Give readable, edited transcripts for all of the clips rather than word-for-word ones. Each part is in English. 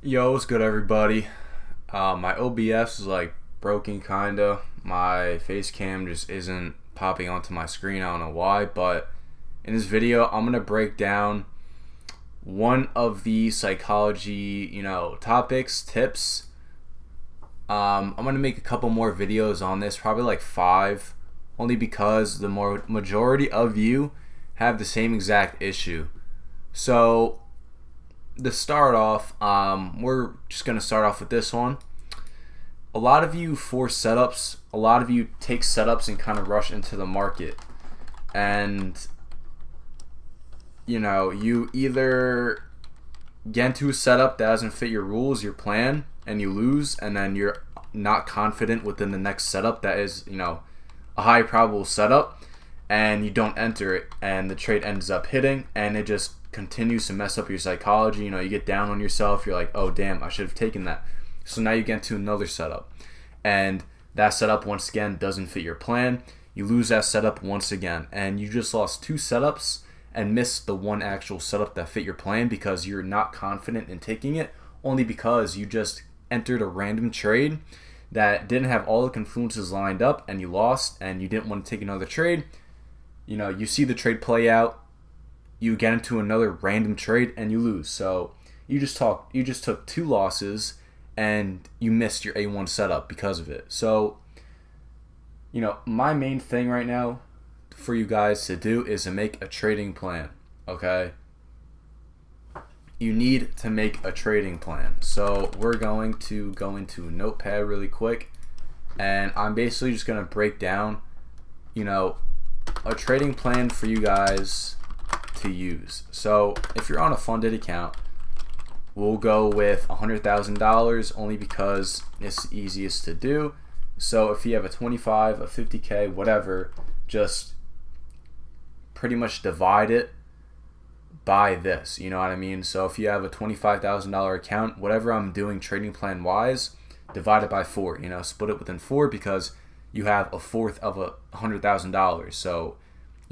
Yo, what's good, everybody? My OBS is like broken, kinda. My face cam just isn't popping onto my screen. I don't know why, but in this video, I'm gonna break down one of the psychology, topics, tips. I'm gonna make a couple more videos on this, probably like 5, only because the majority of you have the same exact issue. So to start off, we're just going to start off with this one. A lot of you force setups, a lot of you take setups and kind of rush into the market. And, you either get into a setup that doesn't fit your rules, your plan, and you lose, and then you're not confident within the next setup that is, a high probable setup, and you don't enter it, and the trade ends up hitting, and it just continues to mess up your psychology. You get down on yourself. You're like, oh damn, I should have taken that. So now you get into another setup, and that setup once again doesn't fit your plan. You lose that setup once again, and you just lost 2 setups and missed the one actual setup that fit your plan because you're not confident in taking it, only because you just entered a random trade that didn't have all the confluences lined up, and you lost, and you didn't want to take another trade. You see the trade play out, you get into another random trade, and you lose. So you just took 2 losses, and you missed your A1 setup because of it. So, my main thing right now for you guys to do is to make a trading plan, okay? You need to make a trading plan. So we're going to go into a notepad really quick, and I'm basically just going to break down, a trading plan for you guys to use. So if you're on a funded account, we'll go with $100,000 only because it's the easiest to do. So if you have a 25, a 50K, whatever, just pretty much divide it by this, you know what I mean? So if you have a $25,000 account, whatever I'm doing trading plan wise, divide it by 4, split it within 4, because you have a fourth of $100,000. So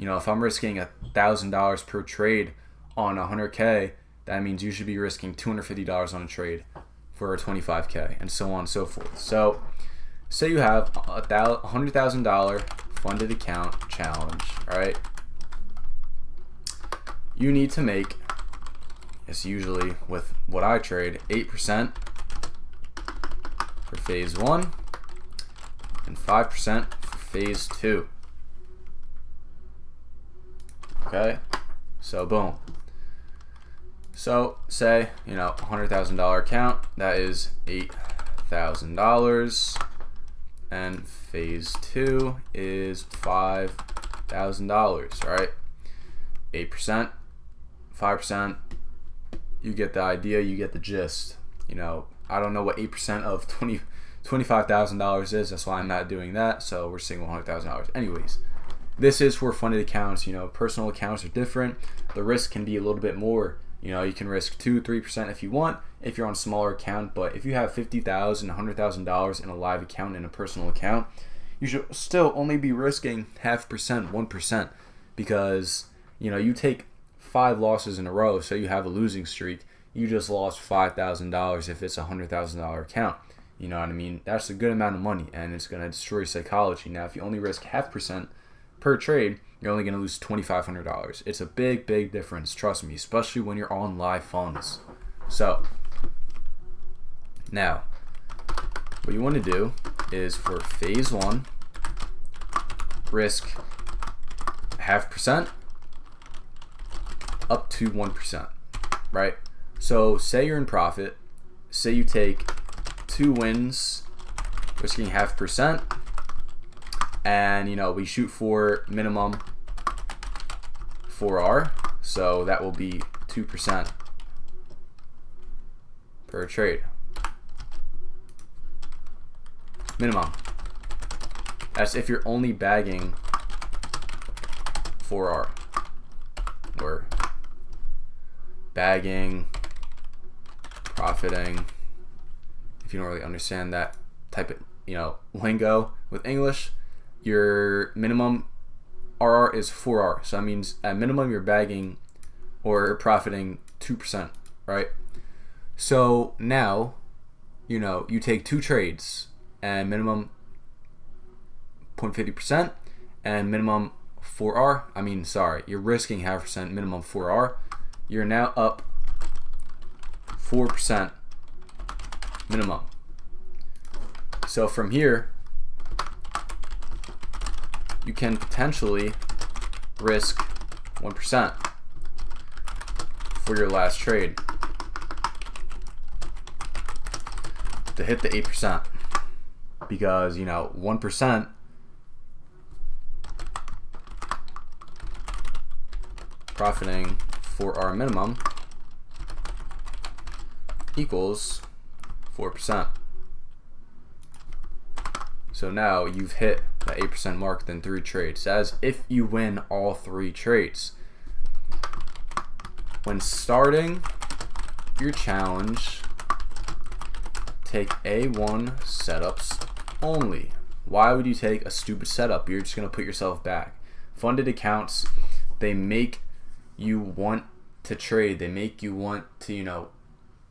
if I'm risking $1,000 per trade on 100K, that means you should be risking $250 on a trade for a 25K, and so on and so forth. So say you have a $100,000 funded account challenge, right? You need to make, it's usually with what I trade, 8% for phase 1 and 5% for phase 2. Okay, so boom. So say, $100,000 account, that is $8,000, and phase 2 is $5,000, right? 8%, 5%, you get the idea, you get the gist. I don't know what 8% of $25,000 is, that's why I'm not doing that, so we're saying $100,000. Anyways, this is for funded accounts. Personal accounts are different. The risk can be a little bit more. You can risk 2-3% if you want, if you're on a smaller account. But if you have $50,000, $100,000 in a live account, in a personal account, you should still only be risking 0.5%, 1%, because you take 5 losses in a row, so you have a losing streak. You just lost $5,000 if it's a $100,000 account. You know what I mean? That's a good amount of money, and it's going to destroy psychology. Now, if you only risk 0.5% per trade, you're only going to lose $2,500. It's a big, big difference, trust me, especially when you're on live funds. So, now, what you want to do is for phase 1, risk 0.5% up to 1%, right? So, say you're in profit, say you take 2 wins, risking 0.5%, and we shoot for minimum 4R, so that will be 2% per trade minimum. That's if you're only bagging 4R, or bagging, profiting. If you don't really understand that type of lingo with English, your minimum RR is 4R. So that means at minimum you're bagging or profiting 2%, right? So now, you take 2 trades and minimum 0.50% and minimum 4R. You're risking 0.5%, minimum 4R. You're now up 4% minimum. So from here, you can potentially risk 1% for your last trade to hit the 8%, because 1% profiting for our minimum equals 4%. So now you've hit the 8% mark within 3 trades. As if you win all 3 trades. When starting your challenge, take A1 setups only. Why would you take a stupid setup? You're just going to put yourself back. Funded accounts, they make you want to trade. They make you want to,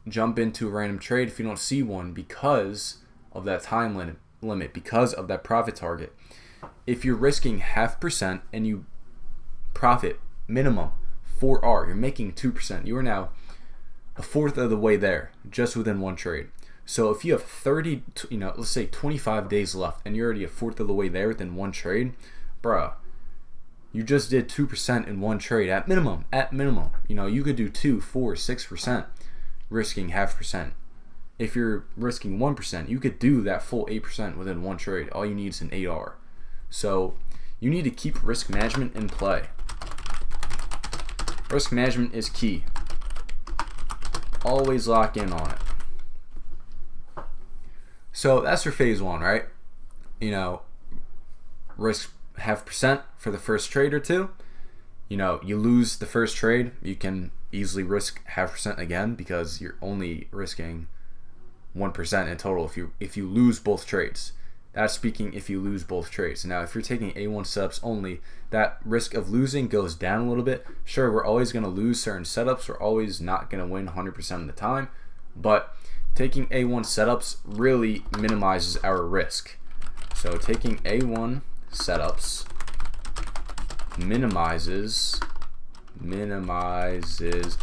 jump into a random trade if you don't see one, because of that time limit, because of that profit target. If you're risking 0.5% and you profit minimum 4R, you're making 2%. You are now a fourth of the way there, just within 1 trade. So if you have 30, let's say 25 days left, and you're already a fourth of the way there within 1 trade, bruh, you just did 2% in 1 trade at minimum. You could do 2, 4, 6%, risking 0.5%. If you're risking 1%, you could do that full 8% within 1 trade. All you need is an 8R. So you need to keep risk management in play. Risk management is key. Always lock in on it. So that's for phase 1, right? Risk 0.5% for the first trade or 2. You lose the first trade, you can easily risk 0.5% again, because you're only risking 1% in total if you lose both trades. That's speaking if you lose both trades. Now, if you're taking A1 setups only, that risk of losing goes down a little bit. Sure, we're always going to lose certain setups. We're always not going to win 100% of the time. But taking A1 setups really minimizes our risk. So taking A1 setups minimizes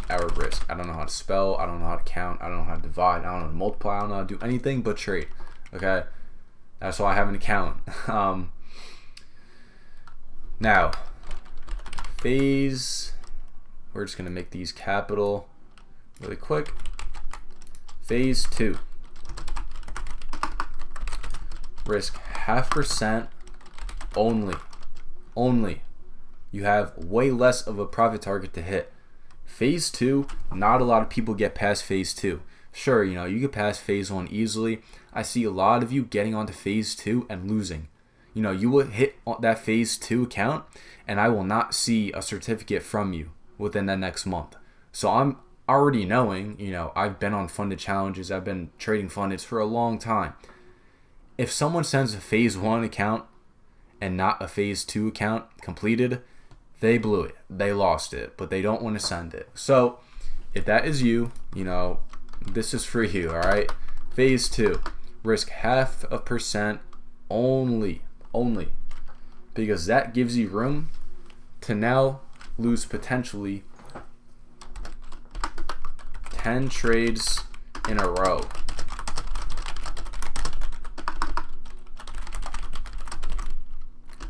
our risk. I don't know how to spell, I don't know how to count, I don't know how to divide, I don't know how to multiply, I don't know how to do anything but trade. Okay, that's why I have an account. Now phase, we're just gonna make these capital really quick. Phase 2, risk 0.5% only. You have way less of a profit target to hit. Phase 2, not a lot of people get past phase 2. Sure, you get past phase 1 easily. I see a lot of you getting onto phase 2 and losing. You will hit that phase 2 account, and I will not see a certificate from you within the next month. So I'm already knowing, I've been on funded challenges, I've been trading fundeds for a long time. If someone sends a phase 1 account and not a phase 2 account completed, they blew it. They lost it, but they don't want to send it. So if that is you, this is for you, all right? Phase 2, risk 0.5% only, because that gives you room to now lose potentially 10 trades in a row.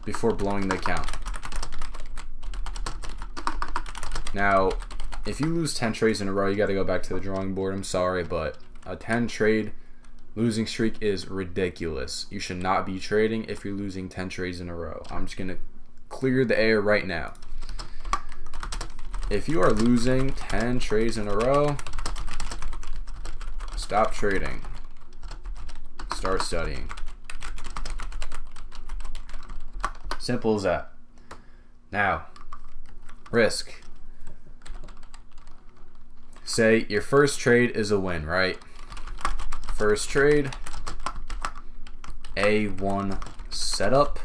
Before blowing the account. Now, if you lose 10 trades in a row, you got to go back to the drawing board. I'm sorry, but a 10 trade losing streak is ridiculous. You should not be trading if you're losing 10 trades in a row. I'm just going to clear the air right now. If you are losing 10 trades in a row, stop trading. Start studying. Simple as that. Now, risk. Say your first trade is a win, right? First trade, A1 setup,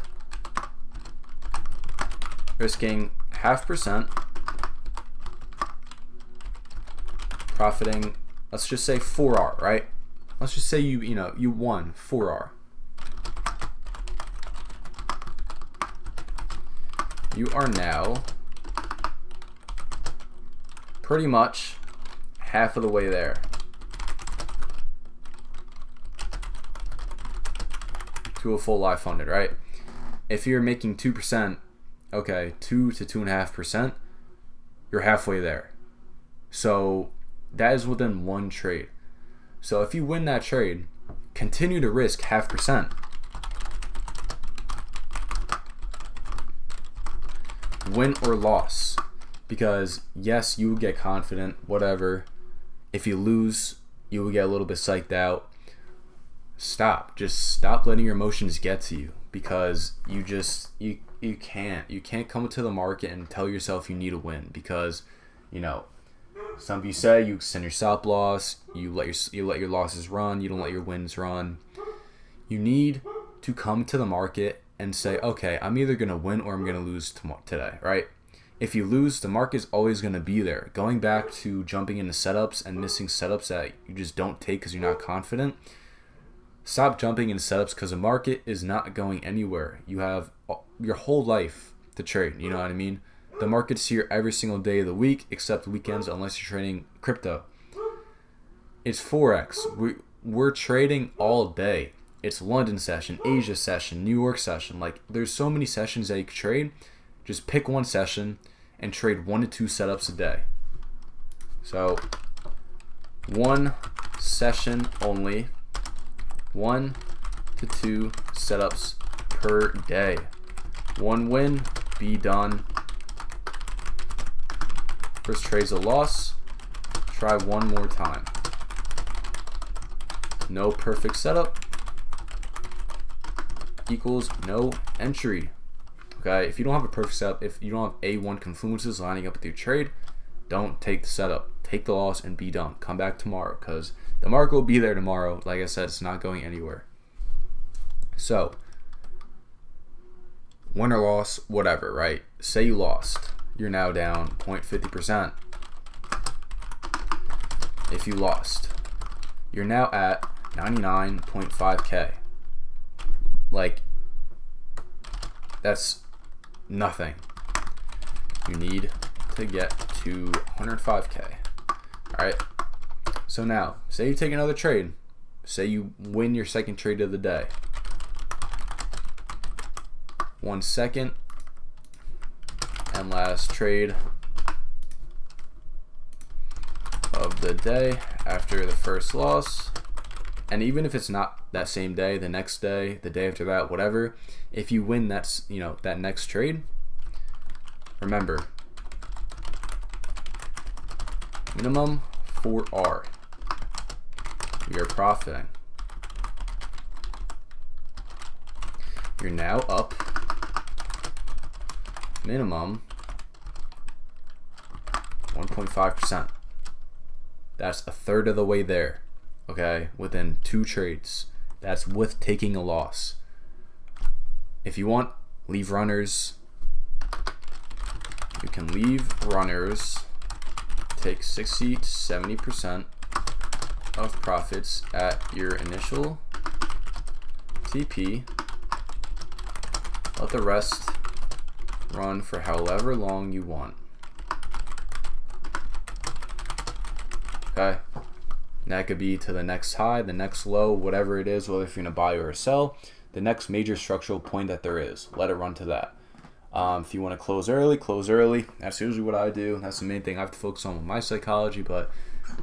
risking 0.5%, profiting let's just say 4R, right? Let's just say you won 4R. You are now pretty much half of the way there. To a full live funded, right? If you're making 2%, okay, 2 to 2.5%, you're halfway there. So that is within one trade. So if you win that trade, continue to risk 0.5%. Win or loss, because yes, you will get confident, whatever. If you lose, you will get a little bit psyched out. Just stop letting your emotions get to you, because you can't come into the market and tell yourself you need a win, because some of you say you send your stop loss, you let your losses run, you don't let your wins run. You need to come to the market and say, okay, I'm either going to win or I'm going to lose today, right? If you lose, the market's always going to be there. Going back to jumping into setups and missing setups that you just don't take because you're not confident, stop jumping into setups, because the market is not going anywhere. You have your whole life to trade, you know what I mean? The market's here every single day of the week except weekends, unless you're trading crypto. It's Forex. We're trading all day. It's London session, Asia session, New York session. Like, there's so many sessions that you can trade. Just pick one session and trade 1 to 2 setups a day. So, one session only, 1 to 2 setups per day. One win, be done. First trade's a loss. Try one more time. No perfect setup equals no entry. Okay, if you don't have a perfect setup, if you don't have A1 confluences lining up with your trade, don't take the setup. Take the loss and be done. Come back tomorrow, because the market will be there tomorrow. Like I said, it's not going anywhere. So, win or loss, whatever, right? Say you lost. You're now down 0.50%. If you lost, you're now at 99.5K. Like, that's nothing. You need to get to 105K. Alright, so now, say you take another trade. Say you win your second trade of the day. 1 second, and last trade of the day after the first loss. And even if it's not that same day, the next day, the day after that, whatever, if you win that next trade, remember, minimum 4R. You're profiting. You're now up minimum 1.5%. That's a third of the way there. Okay, within 2 trades. That's with taking a loss. If you want, leave runners. You can leave runners. Take 60 to 70% of profits at your initial TP. Let the rest run for however long you want. Okay. That could be to the next high, the next low, whatever it is, whether if you're going to buy or sell, the next major structural point that there is. Let it run to that. If you want to close early, close early. That's usually what I do. That's the main thing I have to focus on with my psychology, but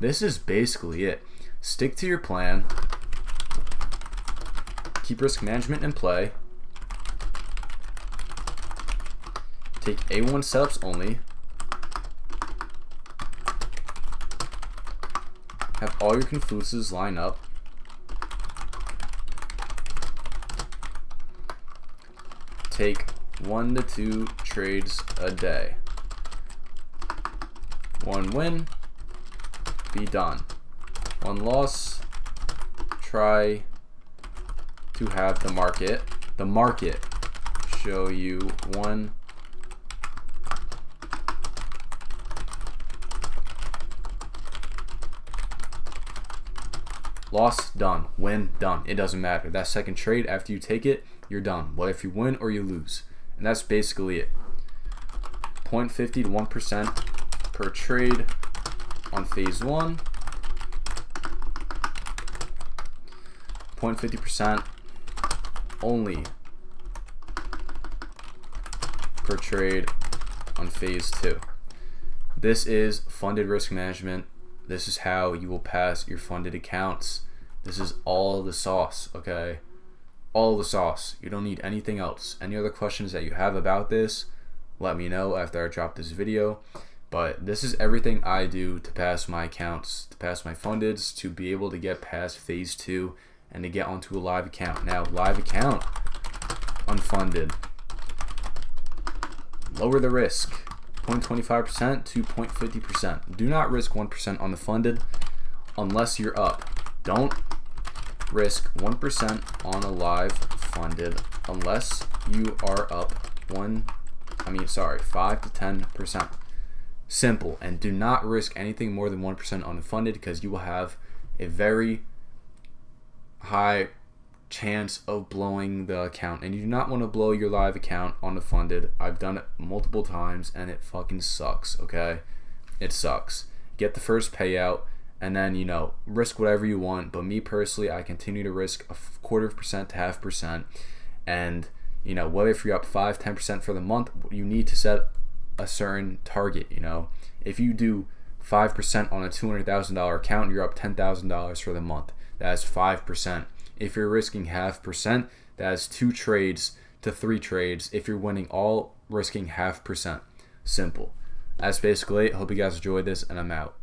this is basically it. Stick to your plan. Keep risk management in play. Take A1 setups only. Have all your confluences line up. Take 1 to 2 trades a day. One win, be done. One loss, try to have the market show you one Loss, done. Win, done. It doesn't matter. That second trade, after you take it, you're done. What if you win or you lose? And that's basically it. 0.50 to 1% per trade on phase 1. 0.50% only per trade on phase 2. This is funded risk management. This is how you will pass your funded accounts. This is all the sauce, okay? All the sauce. You don't need anything else. Any other questions that you have about this, let me know after I drop this video. But this is everything I do to pass my accounts, to pass my fundeds, to be able to get past phase 2 and to get onto a live account. Now, live account, unfunded. Lower the risk, 0.25% to 0.50%. Do not risk 1% on the funded unless you're up. Don't risk 1% on a live funded unless you are up 5 to 10%. Simple. And do not risk anything more than 1% on the funded, because you will have a very high chance of blowing the account, and you do not want to blow your live account on the funded. I've done it multiple times and it fucking sucks, okay? It sucks. Get the first payout and then, you know, risk whatever you want, but me personally, I continue to risk a 0.25% to 0.5%. And, you know, whether if you're up 5-10% for the month, you need to set a certain target. You know, if you do 5% on a $200,000 account, you're up $10,000 for the month. That's 5%. If you're risking 0.5%, that's 2 trades to 3 trades. If you're winning all, risking 0.5%. Simple. That's basically it. Hope you guys enjoyed this, and I'm out.